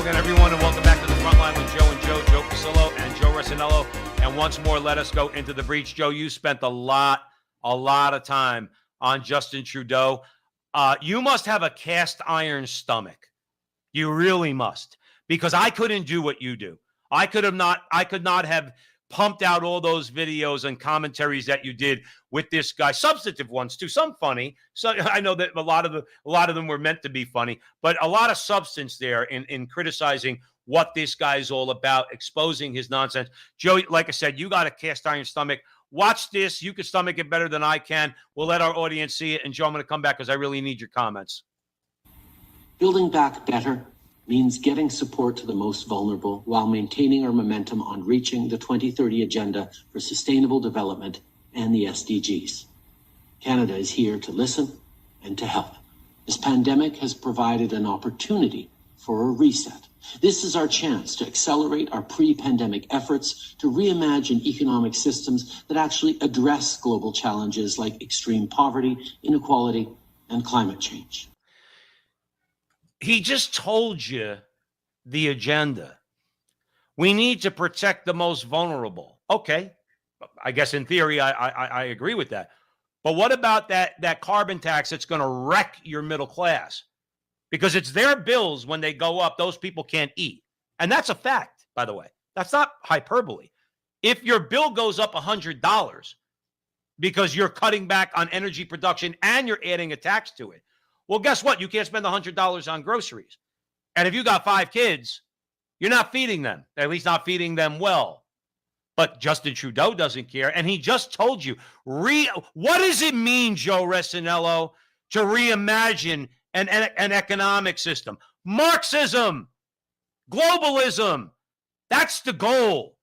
again, everyone, and welcome back to the Frontline with Joe and Joe Pasillo and Joe Ressinello. And once more, let us go into the breach. Joe, you spent a lot of time on Justin Trudeau. You must have a cast iron stomach. You really must, because I couldn't do what you do. I could not have pumped out all those videos and commentaries that you did with this guy, substantive ones too, some funny. So I know that a lot of them were meant to be funny, but a lot of substance there in criticizing what this guy is all about, exposing his nonsense. Joe, like I said, you got a cast iron stomach. Watch this. You can stomach it better than I can. We'll let our audience see it. And Joe, I'm going to come back because I really need your comments. Building back better means getting support to the most vulnerable while maintaining our momentum on reaching the 2030 Agenda for Sustainable Development and the SDGs. Canada is here to listen and to help. This pandemic has provided an opportunity for a reset. This is our chance to accelerate our pre-pandemic efforts to reimagine economic systems that actually address global challenges like extreme poverty, inequality, and climate change. He just told you the agenda. We need to protect the most vulnerable. Okay, I guess in theory, I agree with that. But what about that carbon tax that's going to wreck your middle class? Because it's their bills when they go up, those people can't eat. And that's a fact, by the way. That's not hyperbole. If your bill goes up $100 because you're cutting back on energy production and you're adding a tax to it, well, guess what? You can't spend $100 on groceries. And if you got 5 kids, you're not feeding them, at least not feeding them well. But Justin Trudeau doesn't care. And he just told you, what does it mean, Joe Ressinello, to reimagine an economic system? Marxism, globalism, that's the goal.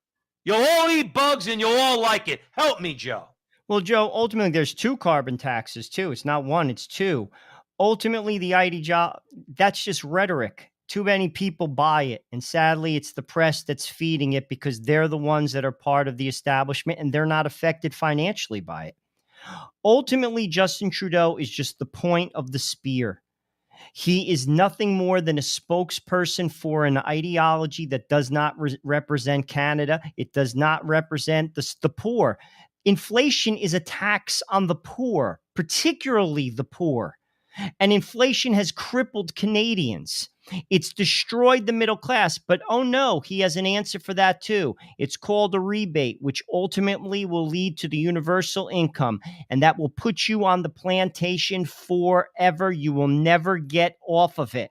You'll all eat bugs and you'll all like it. Help me, Joe. Well, Joe, ultimately, there's 2 carbon taxes, too. It's not 1, it's 2. Ultimately, the ideology, that's just rhetoric. Too many people buy it. And sadly, it's the press that's feeding it because they're the ones that are part of the establishment and they're not affected financially by it. Ultimately, Justin Trudeau is just the point of the spear. He is nothing more than a spokesperson for an ideology that does not represent Canada. It does not represent the poor. Inflation is a tax on the poor, particularly the poor. And inflation has crippled Canadians. It's destroyed the middle class. But oh no, he has an answer for that too. It's called a rebate, which ultimately will lead to the universal income. And that will put you on the plantation forever. You will never get off of it.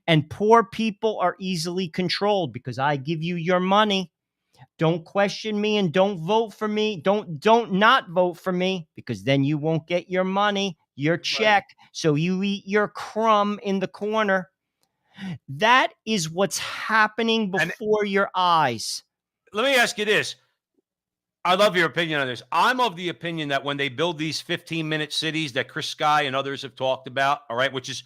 And poor people are easily controlled because I give you your money. Don't question me and don't vote for me. Don't not vote for me because then you won't get your money, your check. Right. So you eat your crumb in the corner. That is what's happening before your eyes. Let me ask you this. I love your opinion on this. I'm of the opinion that when they build these 15-minute cities that Chris Sky and others have talked about, all right, which is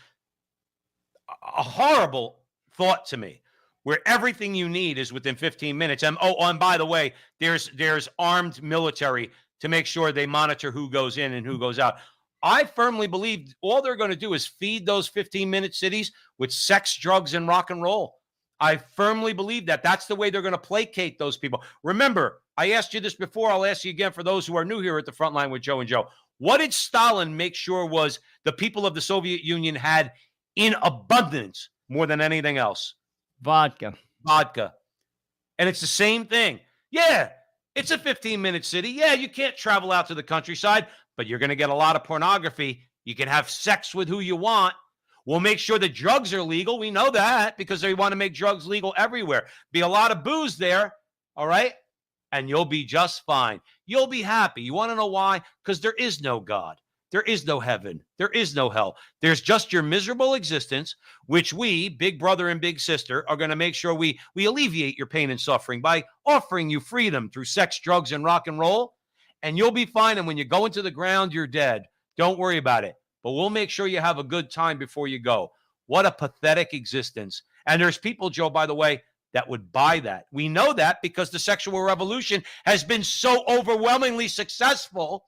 a horrible thought to me, where everything you need is within 15 minutes. And and by the way, there's armed military to make sure they monitor who goes in and who goes out. I firmly believe all they're going to do is feed those 15-minute cities with sex, drugs, and rock and roll. I firmly believe that. That's the way they're going to placate those people. Remember, I asked you this before. I'll ask you again for those who are new here at the Frontline with Joe and Joe. What did Stalin make sure was the people of the Soviet Union had in abundance more than anything else? Vodka. And it's the same thing. Yeah, it's a 15-minute city. Yeah, you can't travel out to the countryside, but you're going to get a lot of pornography. You can have sex with who you want. We'll make sure that drugs are legal. We know that because they want to make drugs legal everywhere. Be a lot of booze there, all right? And you'll be just fine. You'll be happy. You want to know why? Because there is no God. There is no heaven. There is no hell. There's just your miserable existence, which we, big brother and big sister, are going to make sure we alleviate your pain and suffering by offering you freedom through sex, drugs, and rock and roll. And you'll be fine. And when you go into the ground, you're dead. Don't worry about it. But we'll make sure you have a good time before you go. What a pathetic existence. And there's people, Joe, by the way, that would buy that. We know that because the sexual revolution has been so overwhelmingly successful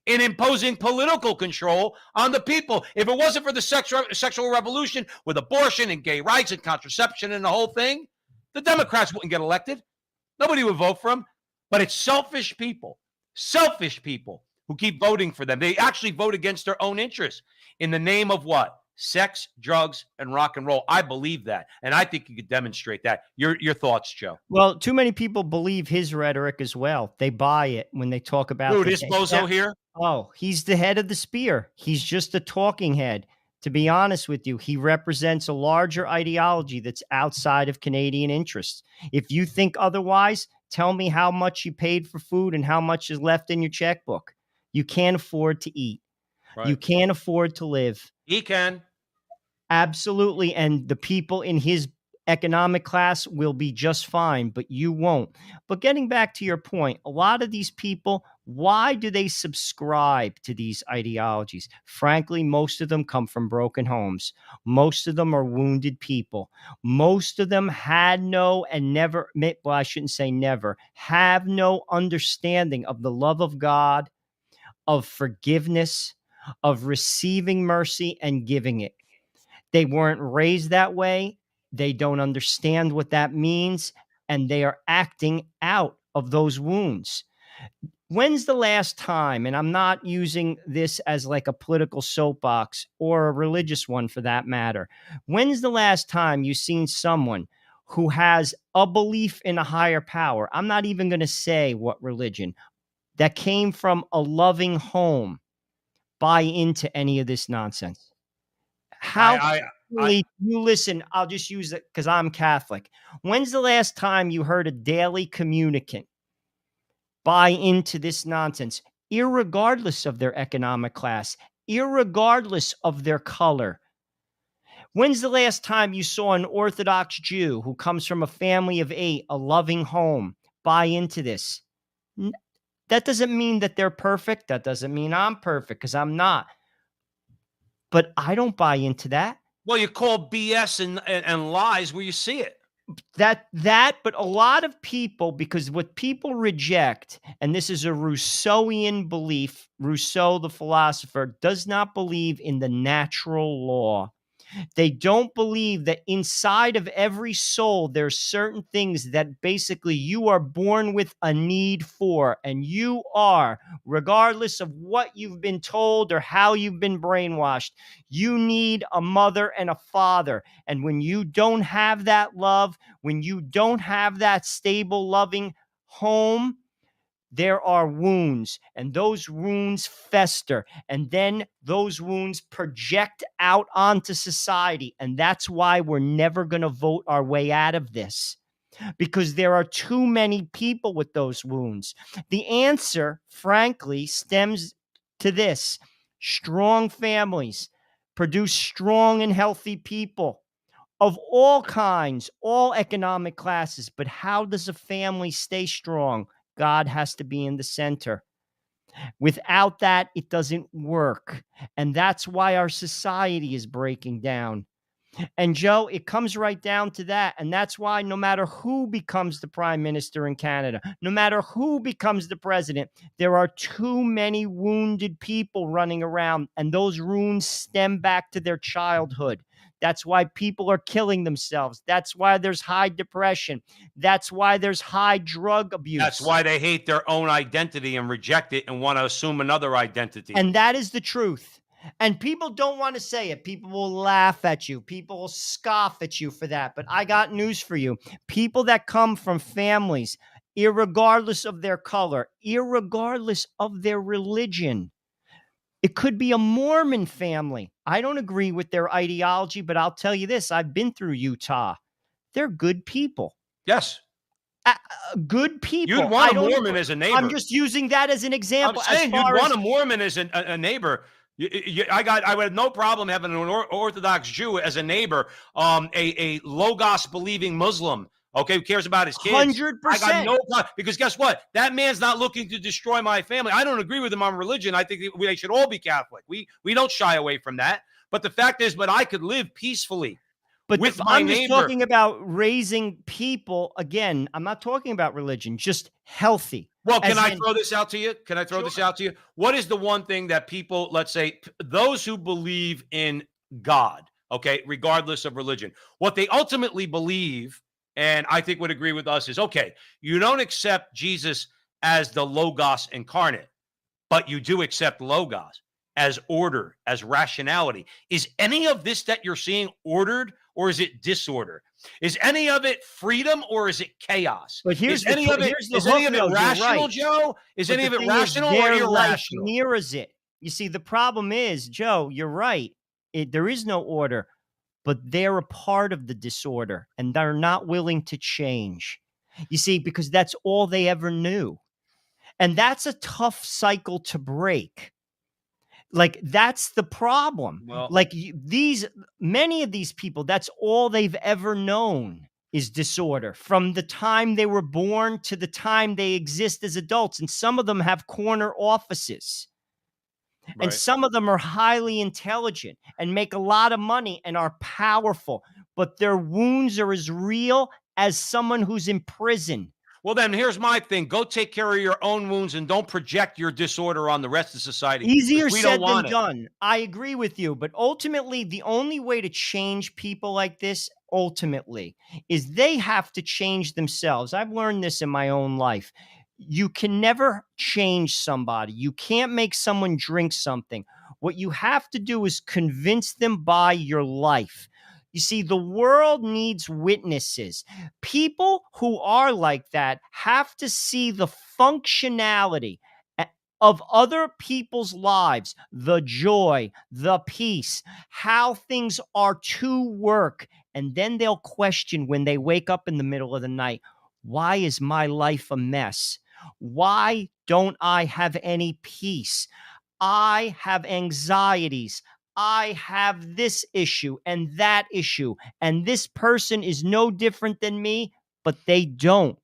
in imposing political control on the people. If it wasn't for the sexual revolution with abortion and gay rights and contraception and the whole thing, the Democrats wouldn't get elected. Nobody would vote for them. But it's selfish people who keep voting for them. They actually vote against their own interests in the name of what? Sex, drugs, and rock and roll. I believe that. And I think you could demonstrate that. Your thoughts, Joe? Well, too many people believe his rhetoric as well. They buy it when they talk about Who, this bozo here? Oh, he's the head of the spear. He's just a talking head. To be honest with you, he represents a larger ideology that's outside of Canadian interests. If you think otherwise, tell me how much you paid for food and how much is left in your checkbook. You can't afford to eat. Right. You can't afford to live. He can. Absolutely. And the people in his economic class will be just fine, but you won't. But getting back to your point, a lot of these people, why do they subscribe to these ideologies? Frankly, most of them come from broken homes. Most of them are wounded people. Most of them had no and never, well, I shouldn't say never, have no understanding of the love of God, of forgiveness, of receiving mercy and giving it. They weren't raised that way. They don't understand what that means, and they are acting out of those wounds. When's the last time, and I'm not using this as like a political soapbox or a religious one for that matter, when's the last time you've seen someone who has a belief in a higher power? I'm not even going to say what religion, that came from a loving home, buy into any of this nonsense. How you listen? I'll just use it because I'm Catholic. When's the last time you heard a daily communicant buy into this nonsense, irregardless of their economic class, irregardless of their color? When's the last time you saw an Orthodox Jew who comes from a family of 8, a loving home, buy into this? That doesn't mean that they're perfect. That doesn't mean I'm perfect, because I'm not. But I don't buy into that. Well, you call BS and lies where you see it. But a lot of people, because what people reject, and this is a Rousseauian belief, Rousseau, the philosopher, does not believe in the natural law. They don't believe that inside of every soul, there's certain things that basically you are born with a need for, and you are, regardless of what you've been told or how you've been brainwashed, you need a mother and a father. And when you don't have that love, when you don't have that stable, loving home, there are wounds, and those wounds fester, and then those wounds project out onto society. And that's why we're never going to vote our way out of this, because there are too many people with those wounds. The answer, frankly, stems to this: strong families produce strong and healthy people of all kinds, all economic classes. But how does a family stay strong? God has to be in the center. Without that, it doesn't work. And that's why our society is breaking down. And Joe, it comes right down to that. And that's why no matter who becomes the prime minister in Canada, no matter who becomes the president, there are too many wounded people running around. And those wounds stem back to their childhood. That's why people are killing themselves. That's why there's high depression. That's why there's high drug abuse. That's why they hate their own identity and reject it and want to assume another identity. And that is the truth. And people don't want to say it. People will laugh at you. People will scoff at you for that. But I got news for you. People that come from families, irregardless of their color, irregardless of their religion. It could be a Mormon family. I don't agree with their ideology, but I'll tell you this. I've been through Utah. They're good people. Yes. Good people. You'd want a Mormon as a neighbor. I'm just using that as an example. I'm saying you'd want a Mormon as a neighbor. I would have no problem having an Orthodox Jew as a neighbor, a Logos believing Muslim. Okay, who cares about his kids? 100%. I got no problem, because guess what? That man's not looking to destroy my family. I don't agree with him on religion. I think they should all be Catholic. We don't shy away from that. But the fact is, I could live peacefully with my I'm just neighbor. talking about raising people. Again, I'm not talking about religion, just healthy. Well, can As I in- throw this out to you? Can I throw this Sure. out to you? What is the one thing that people, let's say, those who believe in God, okay, regardless of religion, what they ultimately believe, and I think would agree with us, is okay, you don't accept Jesus as the Logos incarnate, but you do accept Logos as order, as rationality. Is any of this that you're seeing ordered, or is it disorder? Is any of it freedom, or is it chaos? But Is any of it here's the is any hook, of it though. You're rational, right. Joe? Is But any the of it thing is, rational or their life irrational? mirrors it. You see, the problem is, Joe, you're right. There is no order, but they're a part of the disorder and they're not willing to change. You see, because that's all they ever knew. And that's a tough cycle to break. Like, that's the problem. Well, Like, many of these people, that's all they've ever known is disorder from the time they were born to the time they exist as adults. And some of them have corner offices. And right. some of them are highly intelligent and make a lot of money and are powerful, but their wounds are as real as someone who's in prison. Well, then here's my thing. Go take care of your own wounds and don't project your disorder on the rest of society, because Easier we don't said than want it. done. I agree with you, but ultimately, the only way to change people like this, ultimately, is they have to change themselves. I've learned this in my own life. You can never change somebody. You can't make someone drink something. What you have to do is convince them by your life. You see, the world needs witnesses. People who are like that have to see the functionality of other people's lives, the joy, the peace, how things are to work. And then they'll question when they wake up in the middle of the night, why is my life a mess? Why don't I have any peace? I have anxieties. I have this issue and that issue, and this person is no different than me, but they don't.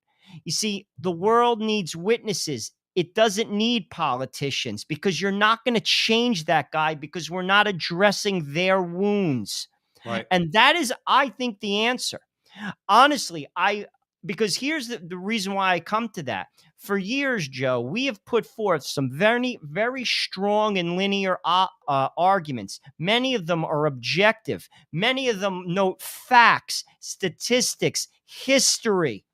You see, the world needs witnesses. It doesn't need politicians, because you're not going to change that guy because we're not addressing their wounds. Right. And that is, I think, the answer. Honestly, because here's the reason why I come to that. For years, Joe, we have put forth some very, very strong and linear arguments. Many of them are objective. Many of them note facts, statistics, history.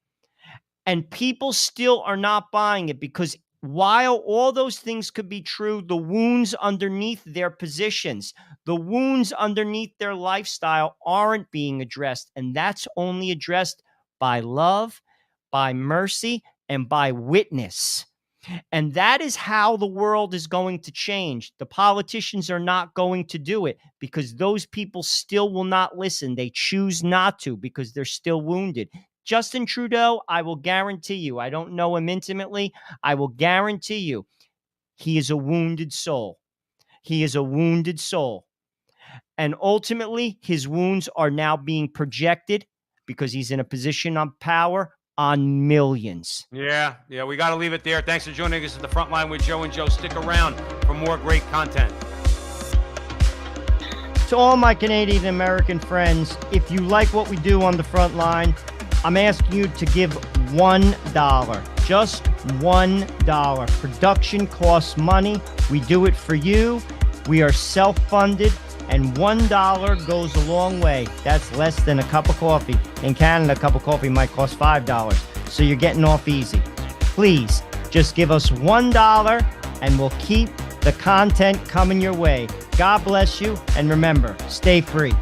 And people still are not buying it, because while all those things could be true, the wounds underneath their positions, the wounds underneath their lifestyle aren't being addressed. And that's only addressed by love, by mercy, and by witness. And that is how the world is going to change. The politicians are not going to do it, because those people still will not listen. They choose not to because they're still wounded. Justin Trudeau, I will guarantee you, I don't know him intimately, I will guarantee you, he is a wounded soul. He is a wounded soul. And ultimately, his wounds are now being projected, because he's in a position of power, on millions. Yeah, we got to leave it there. Thanks for joining us at the front line with Joe and Joe. Stick around for more great content. To all my Canadian American friends, if you like what we do on the front line, I'm asking you to give $1. Just $1. Production costs money. We do it for you. We are self-funded. And $1 goes a long way. That's less than a cup of coffee. In Canada, a cup of coffee might cost $5. So you're getting off easy. Please, just give us $1 and we'll keep the content coming your way. God bless you. And remember, stay free.